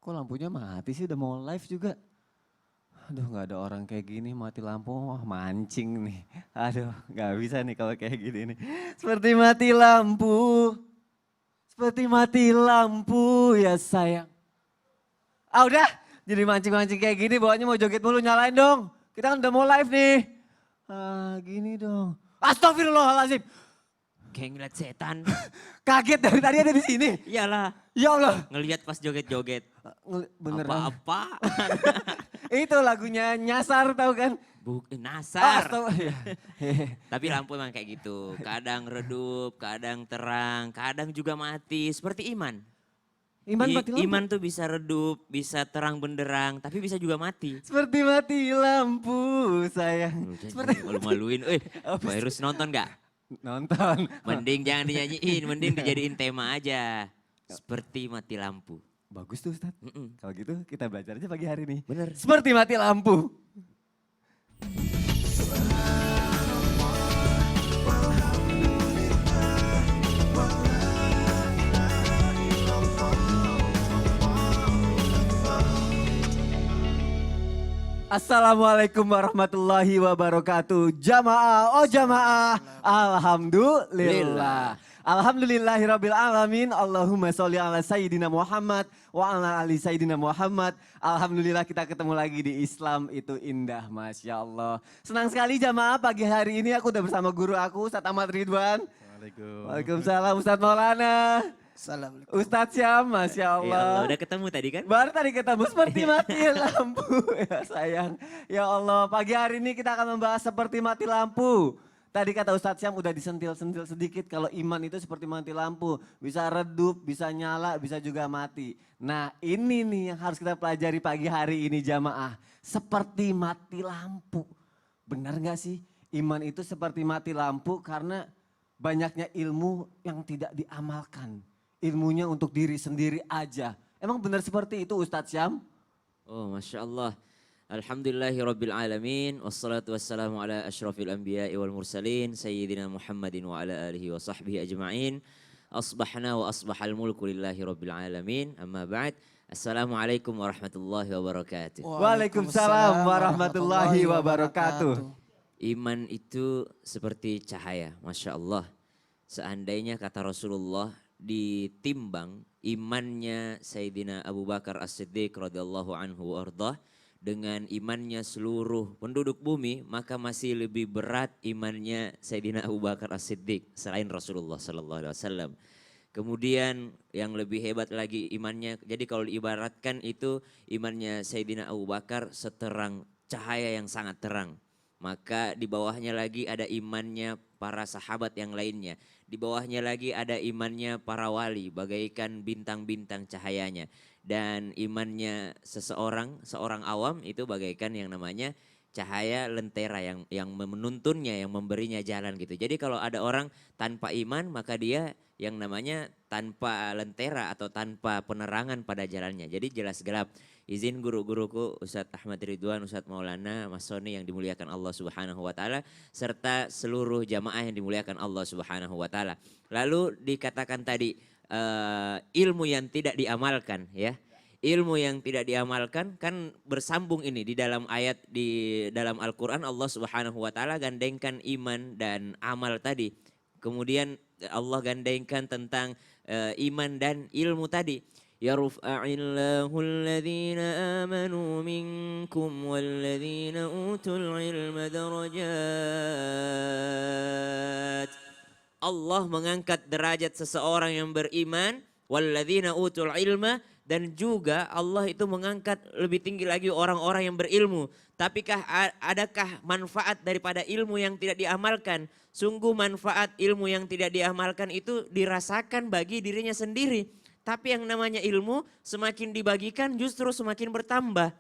Kok lampunya mati sih udah mau live juga? Aduh nggak ada orang kayak gini mati lampu, wah mancing nih. Aduh nggak bisa nih kalau kayak gini nih. Seperti mati lampu, seperti mati lampu ya sayang. Ah udah, jadi mancing-mancing kayak gini bawanya mau joget mulu nyalain dong. Kita kan udah mau live nih. Ah gini dong. Astagfirullahaladzim. Kayak ngeliat setan. Kaget dari tadi ada di sini. Iyalah, Ya Allah. ngelihat pas joget-joget. Beneran. Apa-apa. Itu lagunya nyasar tahu kan? Nasar. Astaga. Tapi lampu emang kayak gitu. Kadang redup, kadang terang, kadang juga mati. Seperti iman. Iman mati lampu. Iman tuh bisa redup, bisa terang benderang, tapi bisa juga mati. Seperti mati lampu sayang. Seperti Malu-maluin. Virus nonton gak? nonton. Mending jangan dinyanyiin, mending dijadiin tema aja. Seperti mati lampu. Bagus tuh Ustaz. Kalau gitu kita belajar aja pagi hari nih. Bener. Seperti mati lampu. Assalamualaikum warahmatullahi wabarakatuh. Jamaah, oh jamaah. Alhamdulillah. Alhamdulillahirabbil alamin. Allahumma sholli ala sayyidina Muhammad wa ala ali sayyidina Muhammad. Alhamdulillah kita ketemu lagi di Islam itu indah, Masya Allah. Senang sekali jamaah pagi hari ini aku udah bersama guru aku Ustadz Ahmad Ridwan. Assalamualaikum. Waalaikumsalam Ustadz Maulana. Assalamualaikum. Ustadz Syam, Masya Ya Allah, Allah. udah ketemu tadi kan? Baru tadi ketemu seperti mati lampu ya sayang. Ya Allah, pagi hari ini kita akan membahas seperti mati lampu. Tadi kata Ustadz Syam udah disentil-sentil sedikit kalau iman itu seperti mati lampu. Bisa redup, bisa nyala, bisa juga mati. Nah ini nih yang harus kita pelajari pagi hari ini jamaah. Seperti mati lampu. Benar gak sih? Iman itu seperti mati lampu karena banyaknya ilmu yang tidak diamalkan. Ilmunya untuk diri sendiri aja. Emang benar seperti itu Ustadz Syam? Oh Masya Allah. Alhamdulillahi Rabbil Alamin. Wassalatu wassalamu ala ashrafil anbiya wal mursalin. Sayyidina Muhammadin wa ala alihi wa sahbihi ajma'in. Asbahna wa asbahal mulku lillahi Rabbil Alamin. Amma ba'd. Assalamualaikum warahmatullahi wabarakatuh. Waalaikumsalam warahmatullahi wabarakatuh. Iman itu seperti cahaya. Masya Allah. Seandainya kata Rasulullah ditimbang imannya Sayyidina Abu Bakar As-Siddiq radhiyallahu anhu wardah dengan imannya seluruh penduduk bumi, maka masih lebih berat imannya Sayyidina Abu Bakar As-Siddiq selain Rasulullah sallallahu alaihi wasallam. Kemudian yang lebih hebat lagi imannya, jadi kalau diibaratkan itu imannya Sayyidina Abu Bakar seterang cahaya yang sangat terang. Maka di bawahnya lagi ada imannya para sahabat yang lainnya. Di bawahnya lagi ada imannya para wali bagaikan bintang-bintang cahayanya. Dan imannya seorang awam itu bagaikan yang namanya cahaya lentera yang menuntunnya, yang memberinya jalan gitu. Jadi kalau ada orang tanpa iman maka dia yang namanya tanpa lentera atau tanpa penerangan pada jalannya. Jadi jelas gelap. Izin guru-guruku Ustadz Ahmad Ridwan, Ustadz Maulana, Mas Soni yang dimuliakan Allah Subhanahu wa taala serta seluruh jamaah yang dimuliakan Allah Subhanahu wa taala. Lalu dikatakan tadi ilmu yang tidak diamalkan ya. Ilmu yang tidak diamalkan kan bersambung ini di dalam ayat di dalam Al-Qur'an Allah Subhanahu wa taala gandengkan iman dan amal tadi. Kemudian Allah gandengkan tentang iman dan ilmu tadi. Yarfa'illahu alladhina amanu minkum walladhina utul ilma darajat. Allah mengangkat derajat seseorang yang beriman, walladzina utul ilma, dan juga Allah itu mengangkat lebih tinggi lagi orang-orang yang berilmu. Tapikah adakah manfaat daripada ilmu yang tidak diamalkan? Sungguh manfaat ilmu yang tidak diamalkan itu dirasakan bagi dirinya sendiri. Tapi yang namanya ilmu semakin dibagikan justru semakin bertambah.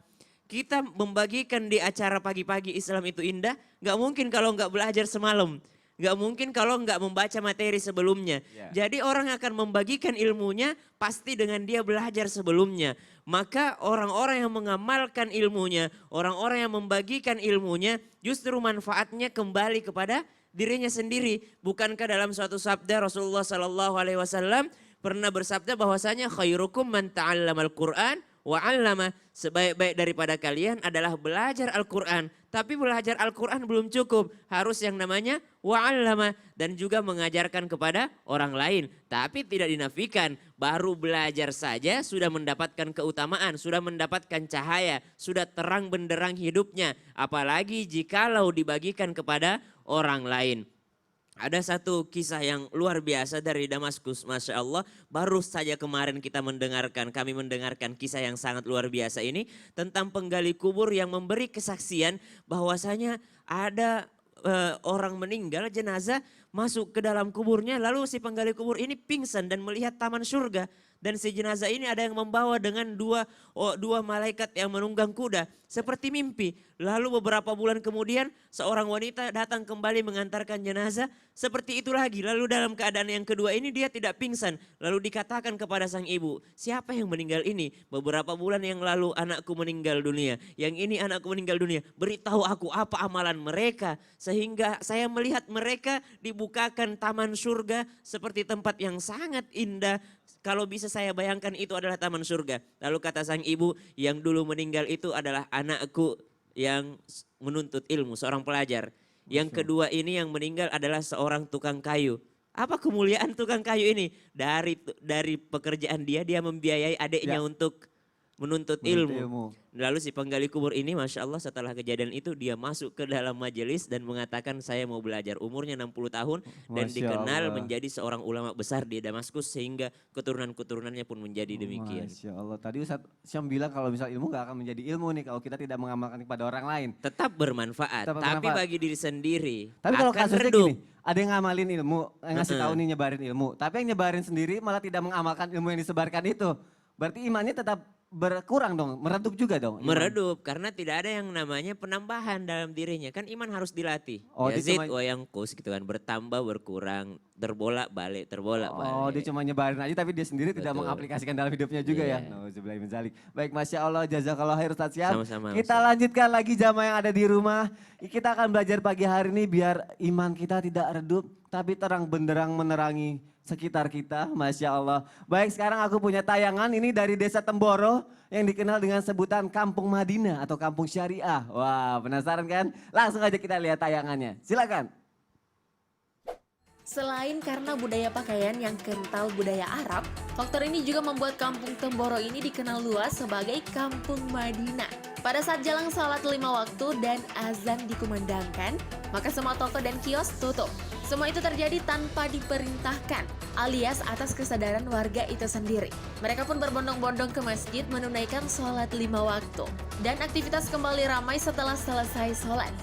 Kita membagikan di acara pagi-pagi Islam itu indah, gak mungkin kalau gak belajar semalam. Gak mungkin kalau nggak membaca materi sebelumnya. Jadi orang akan membagikan ilmunya pasti dengan dia belajar sebelumnya. Maka orang-orang yang mengamalkan ilmunya, orang-orang yang membagikan ilmunya justru manfaatnya kembali kepada dirinya sendiri. Bukankah dalam suatu sabda Rasulullah SAW pernah bersabda bahwasanya khairukum man ta'allamal Qur'an wa'allama, sebaik-baik daripada kalian adalah belajar Al-Quran. Tapi belajar Al-Quran belum cukup, harus yang namanya wa'allama dan juga mengajarkan kepada orang lain. Tapi tidak dinafikan, baru belajar saja sudah mendapatkan keutamaan, sudah mendapatkan cahaya, sudah terang benderang hidupnya. Apalagi jikalau dibagikan kepada orang lain. Ada satu kisah yang luar biasa dari Damaskus, Masya Allah. Baru saja kemarin kami mendengarkan kisah yang sangat luar biasa ini. Tentang penggali kubur yang memberi kesaksian bahwasanya ada orang meninggal, jenazah masuk ke dalam kuburnya. Lalu si penggali kubur ini pingsan dan melihat taman surga. Dan si jenazah ini ada yang membawa dengan dua malaikat yang menunggang kuda. Seperti mimpi. Lalu beberapa bulan kemudian seorang wanita datang kembali mengantarkan jenazah. Seperti itu lagi. Lalu dalam keadaan yang kedua ini dia tidak pingsan. Lalu dikatakan kepada sang ibu, siapa yang meninggal ini? Beberapa bulan yang lalu anakku meninggal dunia. Yang ini anakku meninggal dunia. Beritahu aku apa amalan mereka. Sehingga saya melihat mereka dibukakan taman surga seperti tempat yang sangat indah. Kalau bisa saya bayangkan itu adalah taman surga. Lalu kata sang ibu, yang dulu meninggal itu adalah anakku yang menuntut ilmu, seorang pelajar. Yang kedua ini yang meninggal adalah seorang tukang kayu. Apa kemuliaan tukang kayu ini? Dari pekerjaan dia membiayai adiknya untuk menuntut ilmu. Lalu si penggali kubur ini Masya Allah setelah kejadian itu dia masuk ke dalam majelis dan mengatakan saya mau belajar. Umurnya 60 tahun dan Masya dikenal Allah. menjadi seorang ulama besar di Damaskus sehingga keturunan-keturunannya pun menjadi demikian. Masya Allah. Tadi Ustadz Syam bilang kalau misal ilmu gak akan menjadi ilmu nih kalau kita tidak mengamalkan kepada orang lain. Tetap bermanfaat, Tetap tapi bermanfaat. bagi diri sendiri Tapi kalau akan kasusnya redup. gini, ada yang ngamalin ilmu, yang ngasih tahu nih nyebarin ilmu. Tapi yang nyebarin sendiri malah tidak mengamalkan ilmu yang disebarkan itu. Berarti imannya tetap berkurang dong, meredup juga dong. iman. Meredup karena tidak ada yang namanya penambahan dalam dirinya. Kan iman harus dilatih. Oh, dia Yazid cuma- wa yanqus gitu kan. Bertambah, berkurang, terbolak-balik, terbolak-balik. Oh, dia cuma nyebarin aja tapi dia sendiri tidak Betul. mengaplikasikan dalam hidupnya juga ya. Iya. Nauzubillahi min dzalik. Baik, Masya Allah, jazakallah khair Ustadz Syam. Sama-sama, Kita Ustadz. lanjutkan lagi jamaah yang ada di rumah. Kita akan belajar pagi hari ini biar iman kita tidak redup tapi terang benderang menerangi sekitar kita, Masya Allah. Baik, sekarang aku punya tayangan ini dari Desa Temboro yang dikenal dengan sebutan Kampung Madinah atau Kampung Syariah. Wah, penasaran kan? Langsung aja kita lihat tayangannya. Silakan. Selain karena budaya pakaian yang kental budaya Arab, faktor ini juga membuat Kampung Temboro ini dikenal luas sebagai Kampung Madinah. Pada saat jelang sholat 5 waktu dan azan dikumandangkan, maka semua toko dan kios tutup. Semua itu terjadi tanpa diperintahkan, alias atas kesadaran warga itu sendiri. Mereka pun berbondong-bondong ke masjid menunaikan sholat 5 waktu. Dan aktivitas kembali ramai setelah selesai sholat.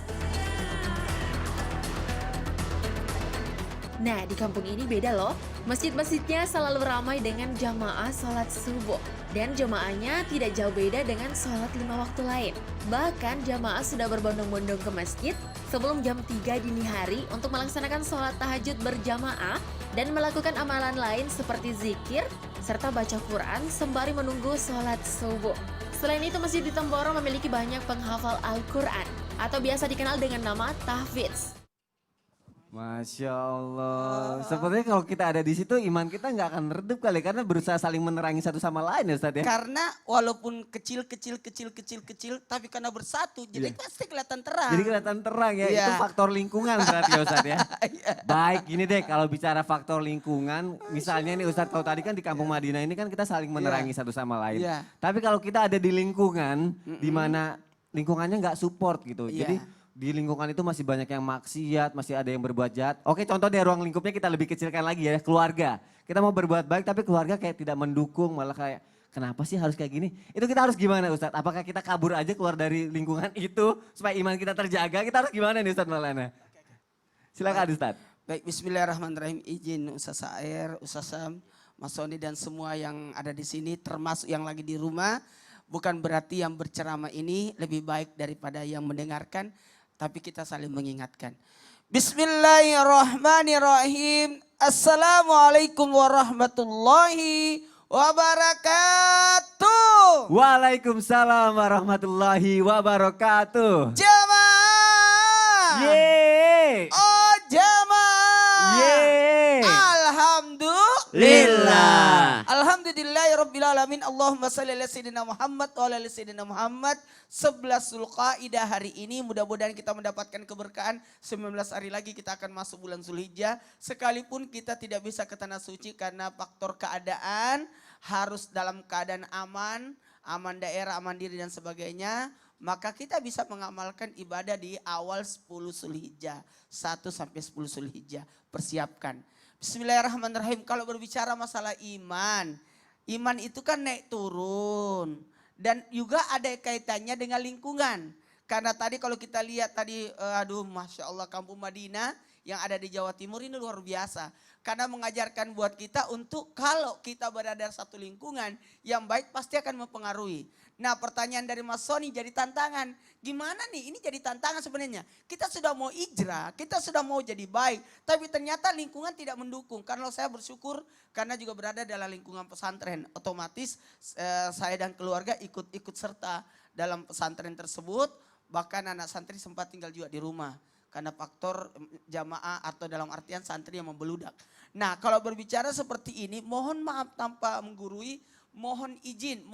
Nah, di kampung ini beda loh. Masjid-masjidnya selalu ramai dengan jamaah sholat subuh. Dan jamaahnya tidak jauh beda dengan sholat 5 waktu lain. Bahkan jamaah sudah berbondong-bondong ke masjid sebelum jam 3 dini hari untuk melaksanakan sholat tahajud berjamaah dan melakukan amalan lain seperti zikir serta baca Quran sembari menunggu sholat subuh. Selain itu, Masjid di Temboro memiliki banyak penghafal Al-Quran atau biasa dikenal dengan nama tahfidz. Masya Allah. Sepertinya kalau kita ada di situ iman kita nggak akan redup kali karena berusaha saling menerangi satu sama lain ya Ustaz ya. Karena walaupun kecil, tapi karena bersatu, Iya. jadi pasti kelihatan terang. Jadi kelihatan terang ya. Iya. Itu faktor lingkungan berarti ya Ustaz ya. Baik, gini deh kalau bicara faktor lingkungan, misalnya nih Ustaz kalau tadi kan di Kampung Madinah ini kan kita saling menerangi satu sama lain. Iya. Tapi kalau kita ada di lingkungan di mana lingkungannya nggak support gitu. Iya. Jadi di lingkungan itu masih banyak yang maksiat, masih ada yang berbuat jahat. Oke, contoh deh ruang lingkupnya kita lebih kecilkan lagi ya, keluarga. Kita mau berbuat baik tapi keluarga kayak tidak mendukung, malah kayak kenapa sih harus kayak gini? Itu kita harus gimana Ustadz? Apakah kita kabur aja keluar dari lingkungan itu supaya iman kita terjaga? Kita harus gimana nih Ustadz Maulana? Silakan Ustadz. Baik, bismillahirrahmanirrahim. Izin Ustaz Saer, Ustaz Sam, Mas Soni dan semua yang ada di sini termasuk yang lagi di rumah. Bukan berarti yang berceramah ini lebih baik daripada yang mendengarkan. Tapi kita saling mengingatkan. Bismillahirrahmanirrahim. Assalamualaikum warahmatullahi wabarakatuh. Waalaikumsalam warahmatullahi wabarakatuh. Jamaah. Yeay. Oh jamaah. Yeay. Alhamdulillah. Lillah. Alhamdulillahirrabbilalamin. Allahumma salli ala sayyidina Muhammad wa ala ali sayyidina Muhammad. 11 Zulqaidah hari ini mudah-mudahan kita mendapatkan keberkahan. 19 hari lagi kita akan masuk bulan Zulhijjah. Sekalipun kita tidak bisa ke tanah suci karena faktor keadaan, harus dalam keadaan aman, aman daerah, aman diri dan sebagainya. Maka kita bisa mengamalkan ibadah di awal 10 Zulhijjah. 1 sampai 10 Zulhijjah. Persiapkan. Bismillahirrahmanirrahim. Kalau berbicara masalah iman, iman itu kan naik turun. Dan juga ada kaitannya dengan lingkungan. Karena tadi kalau kita lihat tadi, Masya Allah kampung Madinah yang ada di Jawa Timur ini luar biasa. Karena mengajarkan buat kita untuk kalau kita berada di satu lingkungan yang baik pasti akan mempengaruhi. Nah pertanyaan dari Mas Sony jadi tantangan. Gimana nih ini jadi tantangan sebenarnya. Kita sudah mau hijrah, kita sudah mau jadi baik. Tapi ternyata lingkungan tidak mendukung. Karena saya bersyukur karena juga berada dalam lingkungan pesantren. Otomatis saya dan keluarga ikut serta dalam pesantren tersebut. Bahkan anak santri sempat tinggal juga di rumah. Karena faktor jamaah atau dalam artian santri yang membeludak. Nah kalau berbicara seperti ini mohon maaf tanpa menggurui, mohon izin.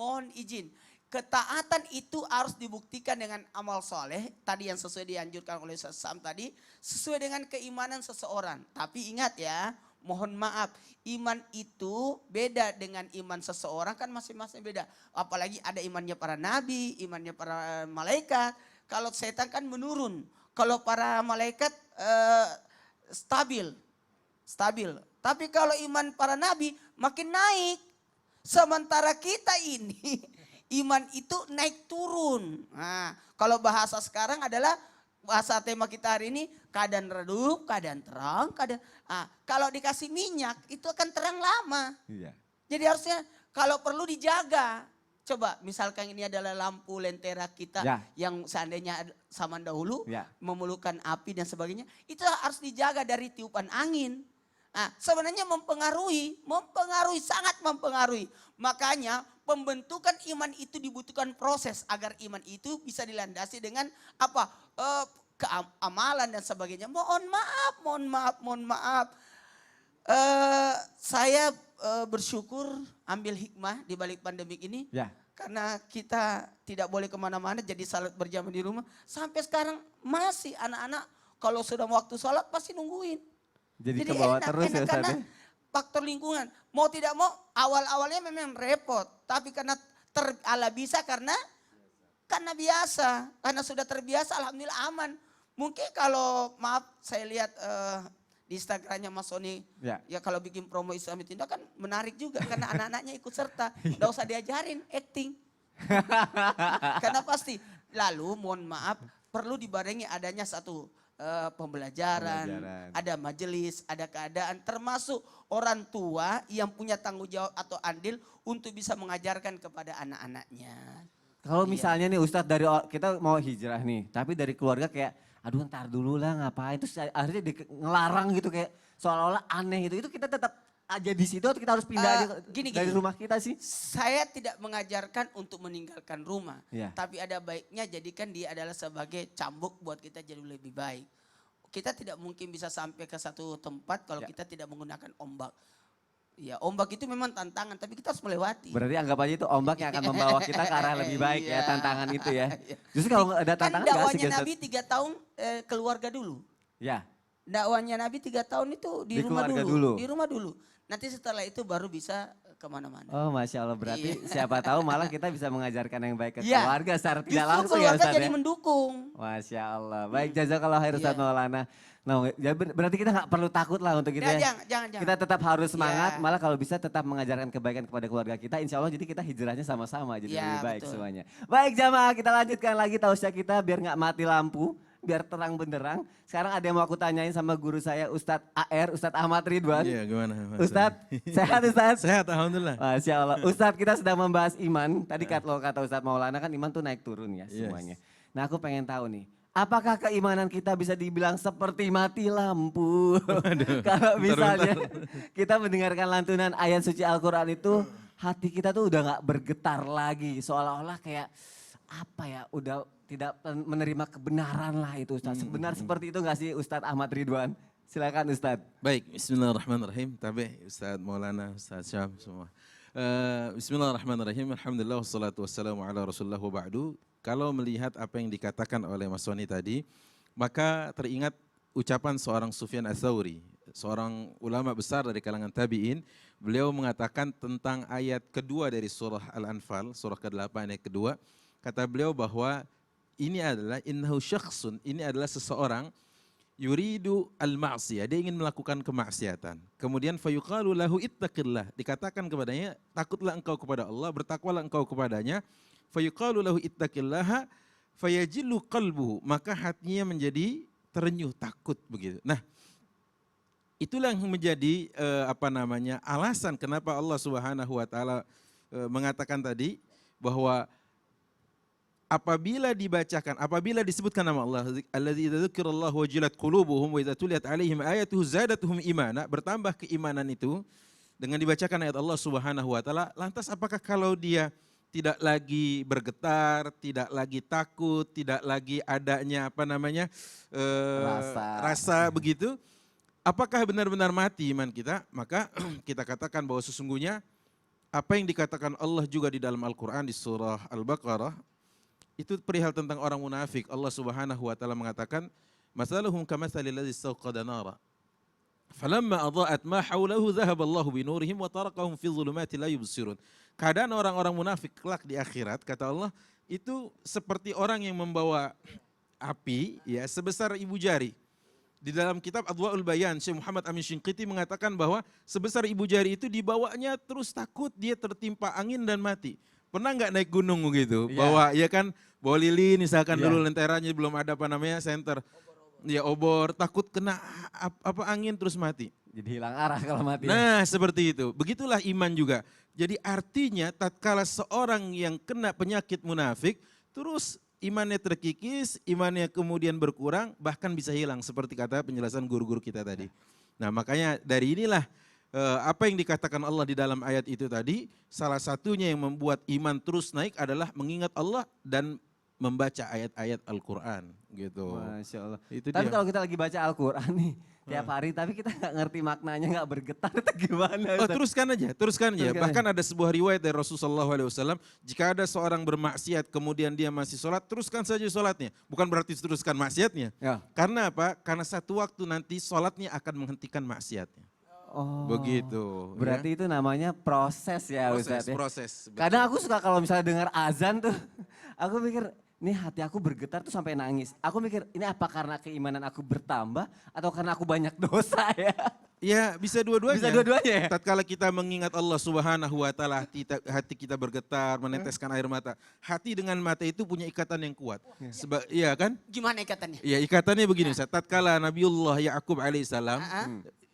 Ketaatan itu harus dibuktikan dengan amal soleh. Tadi yang sesuai dianjurkan oleh Ustaz Sam tadi. Sesuai dengan keimanan seseorang. Tapi ingat ya, mohon maaf. Iman itu beda dengan iman seseorang kan masing-masing beda. Apalagi ada imannya para nabi, imannya para malaikat. Kalau setan kan menurun. Kalau para malaikat stabil. Tapi kalau iman para nabi makin naik. Sementara kita ini iman itu naik turun. Nah, kalau bahasa sekarang adalah bahasa tema kita hari ini keadaan redup, keadaan terang, kalau dikasih minyak itu akan terang lama. Iya. Jadi harusnya kalau perlu dijaga. Coba misalkan ini adalah lampu lentera kita yang seandainya zaman dahulu memerlukan api dan sebagainya. Itu harus dijaga dari tiupan angin. Nah, sebenarnya mempengaruhi, sangat mempengaruhi. Makanya pembentukan iman itu dibutuhkan proses agar iman itu bisa dilandasi dengan apa? Keamalan dan sebagainya. Mohon maaf. Saya bersyukur ambil hikmah di balik pandemik ini. Karena kita tidak boleh kemana-mana jadi salat berjamaah di rumah. Sampai sekarang masih anak-anak kalau sudah waktu salat pasti nungguin. Jadi ke bawah terus ya Ustaz ya? Faktor lingkungan. Mau tidak mau awal-awalnya memang repot. Tapi karena bisa karena biasa. Karena sudah terbiasa alhamdulillah aman. Mungkin kalau maaf saya lihat di Instagramnya Mas Sony. Ya kalau bikin promo Islami Tindak kan menarik juga. Karena anak-anaknya ikut serta. Nggak usah diajarin acting. Karena pasti. Lalu mohon maaf perlu dibarengi adanya satu pembelajaran, ada majelis, ada keadaan, termasuk orang tua yang punya tanggung jawab atau andil untuk bisa mengajarkan kepada anak-anaknya. Kalau misalnya nih Ustadz dari kita mau hijrah nih, tapi dari keluarga kayak, aduh ntar dulu lah ngapain, terus akhirnya ngelarang gitu kayak seolah-olah aneh gitu, itu kita tetap aja di situ atau kita harus pindah aja dari rumah kita sih? Saya tidak mengajarkan untuk meninggalkan rumah. Tapi ada baiknya jadikan dia adalah sebagai cambuk buat kita jadi lebih baik. Kita tidak mungkin bisa sampai ke satu tempat kalau kita tidak menggunakan ombak. Ya ombak itu memang tantangan tapi kita harus melewati. Berarti anggap aja itu ombak yang akan membawa kita ke arah lebih baik ya tantangan itu ya. Justru kalau ada tantangan kan dakwahnya Nabi 3 tahun keluarga dulu. Dakwahnya Nabi 3 tahun itu di rumah dulu. Di rumah dulu. Nanti setelah itu baru bisa kemana-mana. Oh Masya Allah, berarti siapa tahu malah kita bisa mengajarkan yang baik ke keluarga secara tidak langsung ya Ustaz Ustaz jadi mendukung. Masya Allah, baik jazakallah khair Ustaz Maulana. Nah, ya berarti kita gak perlu takut lah untuk kita. Jangan. Kita tetap harus semangat, malah kalau bisa tetap mengajarkan kebaikan kepada keluarga kita. Insya Allah jadi kita hijrahnya sama-sama jadi lebih baik semuanya. Baik jamaah, kita lanjutkan lagi tausiah kita biar gak mati lampu. Biar terang benderang. Sekarang ada yang mau aku tanyain sama guru saya Ustadz AR, Ustadz Ahmad Ridwan. Iya gimana? Ustadz, sehat Ustadz? Sehat Alhamdulillah. Masya Allah. Ustadz kita sedang membahas iman. Tadi kalau kata Ustadz Maulana kan iman tuh naik turun ya semuanya. Nah aku pengen tahu nih. Apakah keimanan kita bisa dibilang seperti mati lampu? Kalau misalnya kita mendengarkan lantunan ayat suci Al-Quran itu. Hati kita tuh udah gak bergetar lagi. Seolah-olah kayak apa ya udah tidak menerima kebenaran lah itu Ustadz. Sebenar seperti itu gak sih Ustadz Ahmad Ridwan? Silakan Ustadz. Baik, bismillahirrahmanirrahim. Tabe Ustadz Maulana, Ustadz Syam semua. Bismillahirrahmanirrahim. Alhamdulillah wassalatu wassalamu ala Rasulullah wa ba'du. Kalau melihat apa yang dikatakan oleh Mas Soni tadi, maka teringat ucapan seorang Sufyan Ats-Tsauri, seorang ulama besar dari kalangan tabi'in. Beliau mengatakan tentang ayat kedua dari surah Al-Anfal, surah ke-8 ayat kedua. Kata beliau bahwa ini adalah innahu syakhsun, ini adalah seseorang yuridu al-ma'siyah, dia ingin melakukan kemaksiatan. Kemudian fayuqalu lahu ittaqillah, dikatakan kepadanya, takutlah engkau kepada Allah, bertakwalah engkau kepadanya. Fayuqalu lahu ittaqillaha fayajillu qalbuhu, maka hatinya menjadi terenyuh, takut begitu. Nah, itulah yang menjadi alasan kenapa Allah Subhanahu wa taala mengatakan tadi bahwa apabila disebutkan nama Allah, allazi idza dzukirallahu wajilat qulubuhum wa idza tuliyat alaihim ayatuhu zadatuhum imana, bertambah keimanan itu dengan dibacakan ayat Allah Subhanahu wa taala. Lantas apakah kalau dia tidak lagi bergetar, tidak lagi takut, tidak lagi adanya rasa begitu, apakah benar-benar mati iman kita? Maka kita katakan bahwa sesungguhnya apa yang dikatakan Allah juga di dalam Al-Quran di surah Al-Baqarah, itu perihal tentang orang munafik. Allah Subhanahu wa taala mengatakan, "Masaluhum kamatsalil ladzi istawqada nara. Falamma adha'at ma haulahu dhahaballahu binurihim wa tarakahum fi dhulumati la yubsirun." Keadaan orang-orang munafik kelak di akhirat, kata Allah, itu seperti orang yang membawa api ya sebesar ibu jari. Di dalam kitab Adwaul Bayan, Syekh Muhammad Amin Syinqiti mengatakan bahwa sebesar ibu jari itu dibawanya terus takut dia tertimpa angin dan mati. Pernah nggak naik gunung begitu? Bawa bawa lilin misalkan dulu lenteranya belum ada senter. Ya obor, takut kena angin terus mati. Jadi hilang arah kalau mati. Nah, seperti itu. Begitulah iman juga. Jadi artinya tatkala seorang yang kena penyakit munafik terus imannya terkikis, imannya kemudian berkurang, bahkan bisa hilang seperti kata penjelasan guru-guru kita tadi. Nah, makanya dari inilah apa yang dikatakan Allah di dalam ayat itu tadi, salah satunya yang membuat iman terus naik adalah mengingat Allah dan membaca ayat-ayat Al-Quran gitu. Masya Allah. Itu Tapi dia. kalau kita lagi baca Al-Quran nih tiap hari, tapi kita nggak ngerti maknanya, nggak bergetar, itu gimana? Oh, Ustaz? teruskan aja. Teruskan Bahkan ada sebuah riwayat dari Rasulullah SAW, jika ada seorang bermaksiat kemudian dia masih sholat, teruskan saja sholatnya. Bukan berarti teruskan maksiatnya. Ya. Karena apa? Karena satu waktu nanti sholatnya akan menghentikan maksiatnya. Oh, Begitu. berarti itu namanya proses ya Ustaz ya. Proses. Kadang aku suka kalau misalnya dengar azan tuh, aku mikir, nih hati aku bergetar tuh sampai nangis. Aku mikir, ini apa karena keimanan aku bertambah atau karena aku banyak dosa ya? Ya bisa dua-duanya. Bisa dua-duanya ya? Tatkala kita mengingat Allah Subhanahu wa taala, hati kita bergetar, meneteskan air mata. Hati dengan mata itu punya ikatan yang kuat. Iya kan? Gimana ikatannya? Iya, ikatannya begini Ustaz. Tatkala Nabiullah Ya'qub alaihissalam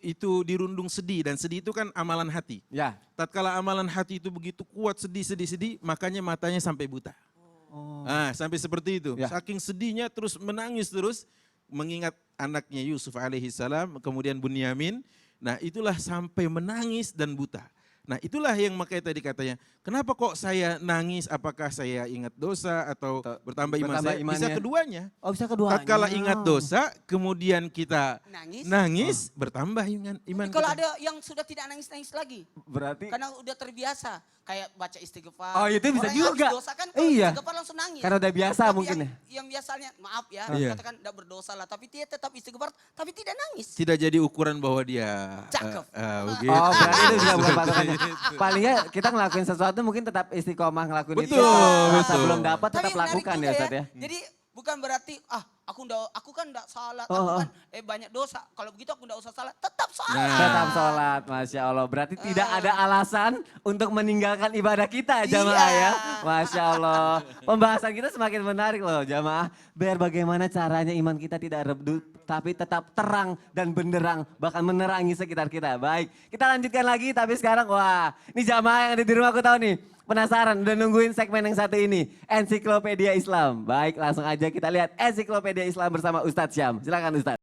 itu dirundung sedih, dan sedih itu kan amalan hati. Ya. Tatkala amalan hati itu begitu kuat, sedih, makanya matanya sampai buta. Nah, sampai seperti itu. Ya. Saking sedihnya terus menangis terus mengingat anaknya Yusuf alaihissalam, kemudian Bunyamin. Nah, itulah sampai menangis dan buta. Nah, itulah yang makanya tadi katanya, kenapa kok saya nangis? Apakah saya ingat dosa atau bertambah iman bertambah saya? Bisa imannya. keduanya. Oh, bisa keduanya. Tatkala ingat dosa, kemudian kita Nangis. nangis, bertambah iman Kalau kita. ada yang sudah tidak nangis-nangis lagi, Berarti karena udah terbiasa, kayak baca istighfar. Oh, itu bisa Orang yang juga. habis dosa kan kalau Iya. istighfar langsung nangis. karena udah biasa Tapi mungkin ya. yang biasanya, maaf ya, Iya. katakan tidak berdosa lah, tapi dia tetap istighfar, tapi tidak nangis. Tidak jadi ukuran bahwa dia Cakep. begitu. Oh, berarti itu juga bukan patokannya. Palingnya kita ngelakuin sesuatu mungkin tetap istiqomah ngelakuin itu. Betul, Rasa betul. belum dapat Tapi tetap menarik lakukan juga ya Ustaz ya. Jadi bukan berarti aku kan enggak salat, Oh, aku kan banyak dosa. Kalau begitu aku enggak usah salat, tetap salat. Tetap sholat, Masya Allah. Berarti tidak ada alasan untuk meninggalkan ibadah kita jamaah Iya. ya. Masya Allah. Pembahasan kita semakin menarik loh jamaah. Biar bagaimana caranya iman kita tidak redup, tapi tetap terang dan benderang. Bahkan menerangi sekitar kita. Baik, kita lanjutkan lagi tapi sekarang wah. Ini jamaah yang ada di rumah aku tahu nih. Penasaran, udah nungguin segmen yang satu ini. Ensiklopedia Islam. Baik, langsung aja kita lihat Ensiklopedia Islam bersama Ustadz Syam. Silakan Ustadz.